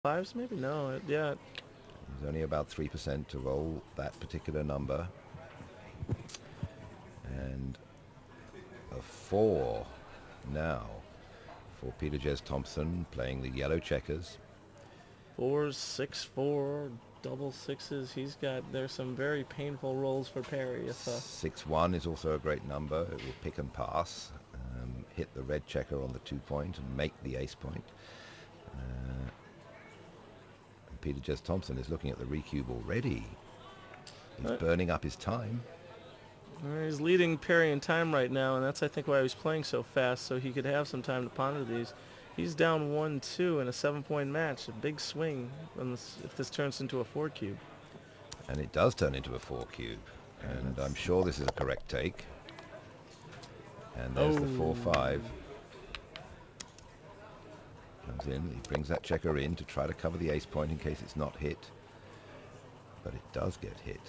fives, maybe? No, yeah. There's only about 3% to roll that particular number. And a 4 now for Peter Jez Thompson, playing the yellow checkers. 4s, 6, 4, double sixes. There's some very painful rolls for Perry. 6-1 is also a great number. It will pick and pass, hit the red checker on the 2-point and make the ace point. And Peter Jez Thompson is looking at the recube already. He's burning up his time. He's leading Perry in time right now, and that's, I think, why he was playing so fast, so he could have some time to ponder these. He's down 1-2 in a 7-point match. A big swing if this turns into a 4 cube. And it does turn into a 4 cube. And I'm sure this is a correct take. And there's the 4-5. Comes in. He brings that checker in to try to cover the ace point in case it's not hit. But it does get hit.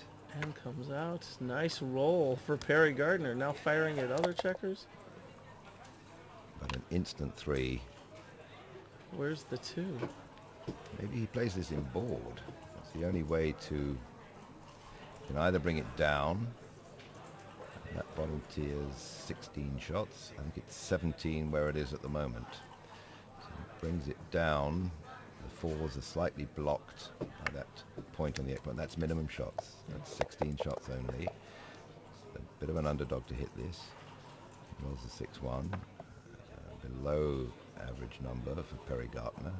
And comes out. Nice roll for Perry Gardner. Now firing at other checkers. But an instant 3. Where's the 2? Maybe he plays this in board. That's the only way to... You can either bring it down. That volunteers 16 shots. I think it's 17 where it is at the moment. So he brings it down. The 4s are slightly blocked by that point on the 8-point. That's minimum shots. That's 16 shots only. It's a bit of an underdog to hit this. Rolls a 6-1. Below average number for Perry Gardner.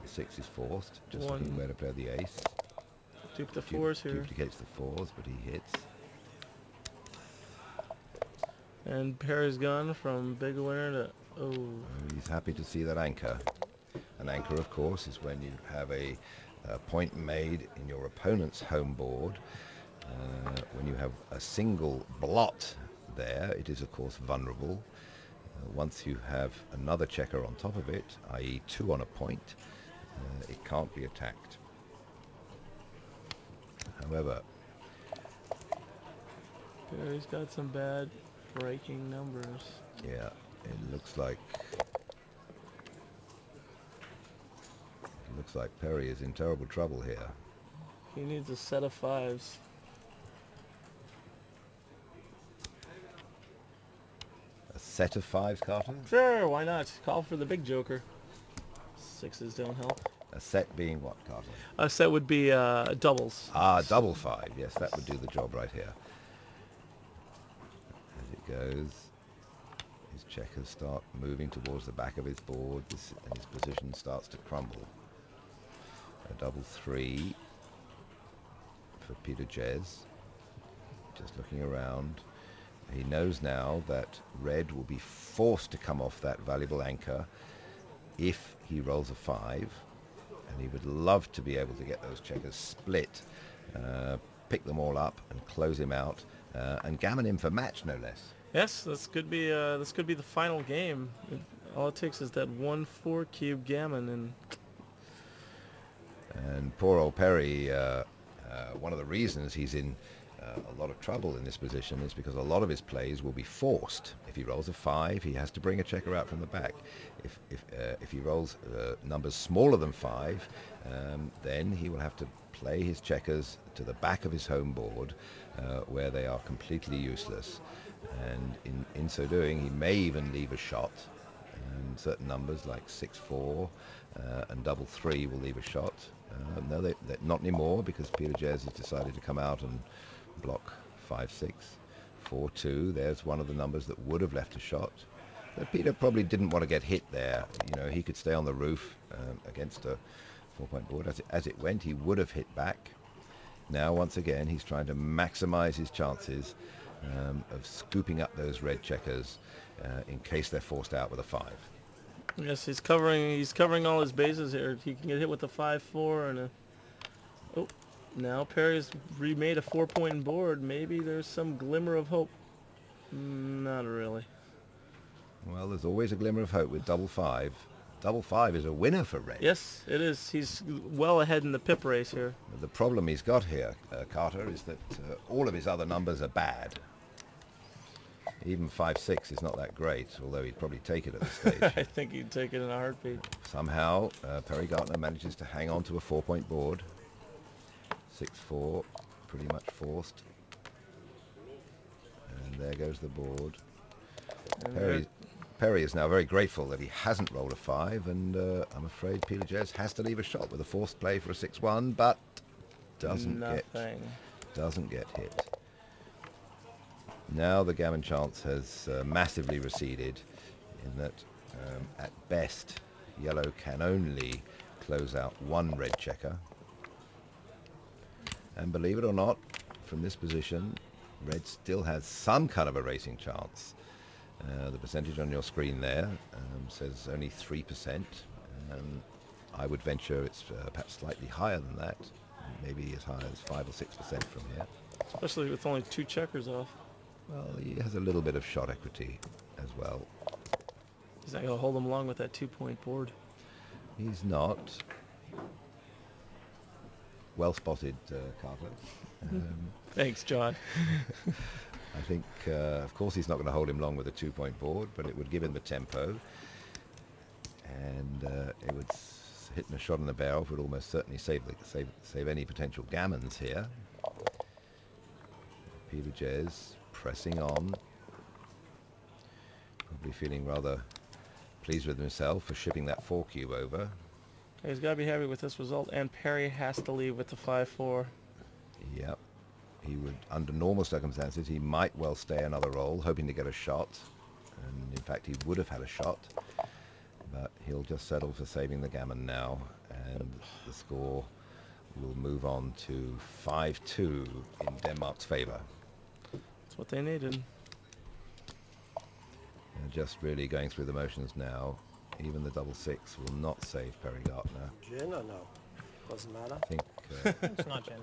The 6 is forced. Just looking where to play the ace. Dupe the 4s here. Duplicates the 4s, but he hits. And Perry's gone from big winner to... Oh. He's happy to see that anchor. An anchor, of course, is when you have a point made in your opponent's home board. When you have a single blot there, it is, of course, vulnerable. Once you have another checker on top of it, i.e. 2 on a point, it can't be attacked. However, Perry's got some bad breaking numbers. Yeah, it looks like Perry is in terrible trouble here. He needs a set of 5s. A set of 5s, Carter? Sure, why not? Call for the big joker. 6s don't help. A set being what, Carter? A set would be doubles. Ah, double 5. Yes, that would do the job right here. As it goes, his checkers start moving towards the back of his board, and his position starts to crumble. A double 3 for Peter Jez. Just looking around. He knows now that red will be forced to come off that valuable anchor if he rolls a 5. And he would love to be able to get those checkers split, pick them all up and close him out, and gammon him for match, no less. Yes, this could be the final game. All it takes is that 1 4 cube gammon, and poor old Perry, one of the reasons he's in a lot of trouble in this position is because a lot of his plays will be forced. If he rolls a 5, he has to bring a checker out from the back. If he rolls numbers smaller than 5, then he will have to play his checkers to the back of his home board, where they are completely useless. And in so doing, he may even leave a shot. And certain numbers like 6-4 and double 3 will leave a shot. No, they're not anymore, because Peter Jez has decided to come out and block 5-6, 4-2. There's one of the numbers that would have left a shot. But Peter probably didn't want to get hit there. You know, he could stay on the roof against a 4-point board. As it went, he would have hit back. Now, once again, he's trying to maximize his chances of scooping up those red checkers in case they're forced out with a 5. Yes, he's covering all his bases here. He can get hit with a 5-4 and a... Oh, now Perry's remade a 4-point board. Maybe there's some glimmer of hope. Not really. Well, there's always a glimmer of hope with double 5. Double 5 is a winner for red. Yes, it is. He's well ahead in the pip race here. The problem he's got here, Carter, is that all of his other numbers are bad. Even 5-6 is not that great, although he'd probably take it at this stage. I think he'd take it in a heartbeat. Somehow, Perry Gartner manages to hang on to a 4-point board. 6-4, pretty much forced. And there goes the board. Perry is now very grateful that he hasn't rolled a 5, and I'm afraid Peter Jez has to leave a shot with a forced play for a 6-1, but doesn't get hit. Now the gammon chance has massively receded, in that at best yellow can only close out one red checker. And believe it or not, from this position, red still has some kind of a racing chance. The percentage on your screen there says only 3%. I would venture it's perhaps slightly higher than that, maybe as high as 5 or 6% from here. Especially with only 2 checkers off. Well, he has a little bit of shot equity as well. He's not going to hold him long with that 2-point board. He's not. Well spotted, Carter. Thanks, John. I think, of course, he's not going to hold him long with a 2-point board, but it would give him the tempo. And it would, hitting a shot in the barrel would almost certainly save any potential gammons here. Peter Jez pressing on. Probably feeling rather pleased with himself for shipping that 4 cube over. He's got to be happy with this result, and Perry has to leave with the 5-4. Yep. He would, under normal circumstances, he might well stay another roll, hoping to get a shot. And in fact, he would have had a shot. But he'll just settle for saving the gammon now. And the score will move on to 5-2 in Denmark's favour. That's what they needed. And just really going through the motions now. Even the 6-6 will not save Perry Gartner. Gin or no? Doesn't matter. I think It's not gin.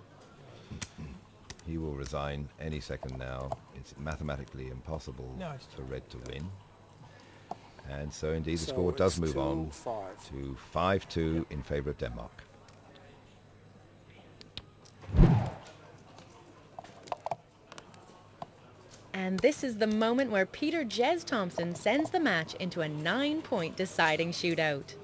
he will resign any second now. It's mathematically impossible for red to win. And so indeed the score does move on to 5-2 in favour of Denmark. And this is the moment where Peter Jez Thompson sends the match into a 9-point deciding shootout.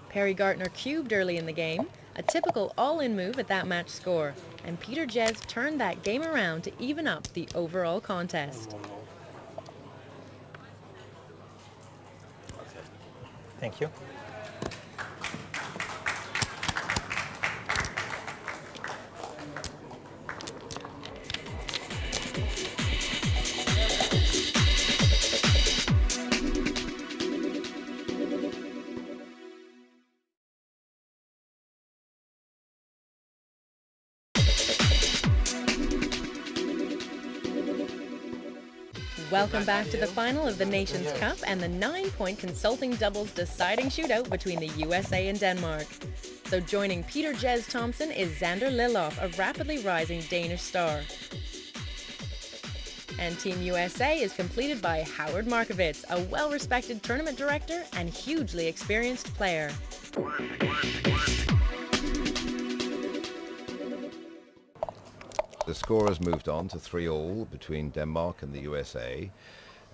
Perry Gartner cubed early in the game, a typical all-in move at that match score, and Peter Jez turned that game around to even up the overall contest. Thank you. Welcome back to the final of the Nations Cup and the 9-point consulting doubles deciding shootout between the USA and Denmark. So joining Peter Jez Thompson is Xander Lilloff, a rapidly rising Danish star. And Team USA is completed by Howard Markovits, a well-respected tournament director and hugely experienced player. The score has moved on to 3-all between Denmark and the USA,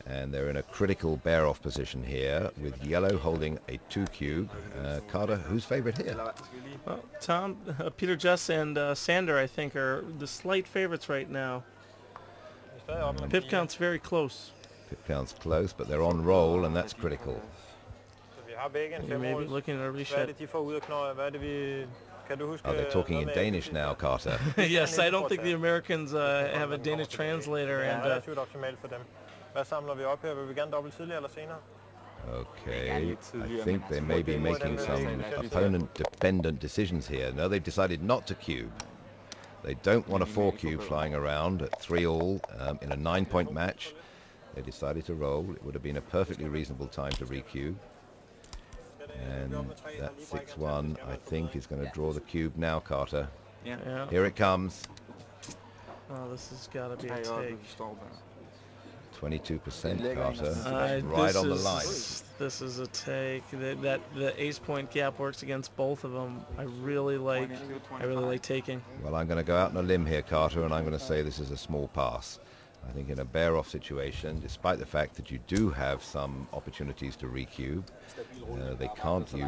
and they're in a critical bear-off position here with yellow holding a 2 cube. Carter, who's favourite here? Well, Tom, Peter Jez and Sander, I think, are the slight favourites right now. Pip count's very close. Pip count's close, but they're on roll, and that's critical. You may be looking at a reset. Oh, they're talking in Danish now, Carter. Yes, I don't think the Americans have a Danish translator. And okay, I think they may be making some opponent-dependent decisions here. No, they've decided not to cube. They don't want a 4 cube flying around at 3-all in a 9-point match. They decided to roll. It would have been a perfectly reasonable time to recube. And that 6-1, I think, is going to draw the cube now, Carter. Yeah. Here it comes. Oh, this has got to be a take. 22%, Carter. Right on the line. This is a take. The ace-point gap works against both of them. I really like taking. Well, I'm going to go out on a limb here, Carter, and I'm going to say this is a small pass. I think in a bear-off situation, despite the fact that you do have some opportunities to recube, they can't use